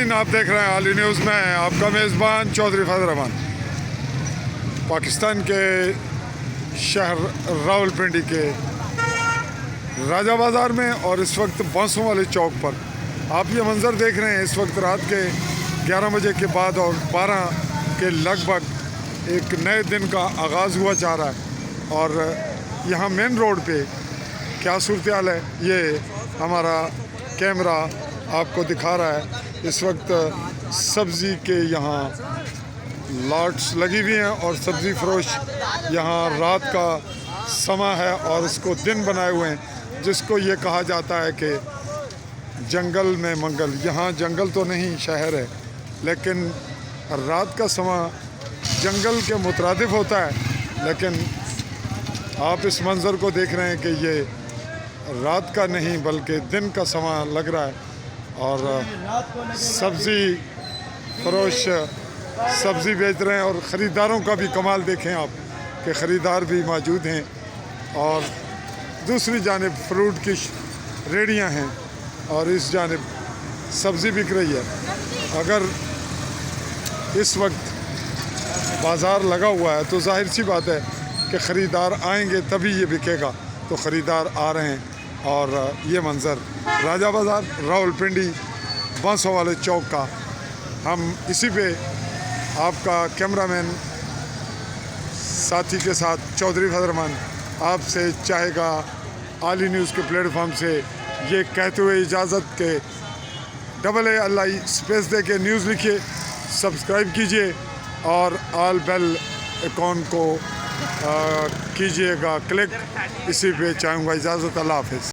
नाज़रीन, आप देख रहे हैं आली न्यूज़ में आपका मेज़बान चौधरी फजल रहमान। पाकिस्तान के शहर रावलपिंडी के राजा बाज़ार में और इस वक्त बांसों वाले चौक पर आप ये मंज़र देख रहे हैं। इस वक्त रात के 11 बजे के बाद और 12 के लगभग एक नए दिन का आगाज़ हुआ जा रहा है। और यहाँ मेन रोड पे क्या सूरत हाल है ये हमारा कैमरा आपको दिखा रहा है। इस वक्त सब्ज़ी के यहाँ लॉट्स लगी हुई हैं और सब्ज़ी फरोश यहाँ रात का समा है और इसको दिन बनाए हुए हैं, जिसको ये कहा जाता है कि जंगल में मंगल। यहाँ जंगल तो नहीं, शहर है, लेकिन रात का समा जंगल के मुतरादिफ होता है। लेकिन आप इस मंज़र को देख रहे हैं कि ये रात का नहीं बल्कि दिन का समा लग रहा है। और सब्ज़ी फरोश सब्ज़ी बेच रहे हैं और ख़रीदारों का भी कमाल देखें आप कि ख़रीदार भी मौजूद हैं। और दूसरी जानिब फ्रूट की रेहड़ियाँ हैं और इस जानिब सब्ज़ी बिक रही है। अगर इस वक्त बाज़ार लगा हुआ है तो जाहिर सी बात है कि ख़रीदार आएंगे तभी ये बिकेगा। तो ख़रीदार आ रहे हैं और ये मंज़र राजा बाज़ार रावलपिंडी बांसों वाले चौक का, हम इसी पे आपका कैमरामैन साथी के साथ चौधरी फजल रहमान आपसे चाहेगा आली न्यूज़ के प्लेटफॉर्म से ये कहते हुए इजाज़त के AA स्पेस दे के न्यूज़ लिखिए, सब्सक्राइब कीजिए और ऑल बेल आइकॉन को कीजिएगा क्लिक। इसी पे चाहूँगा इजाज़त। अल्लाह हाफ़िज़।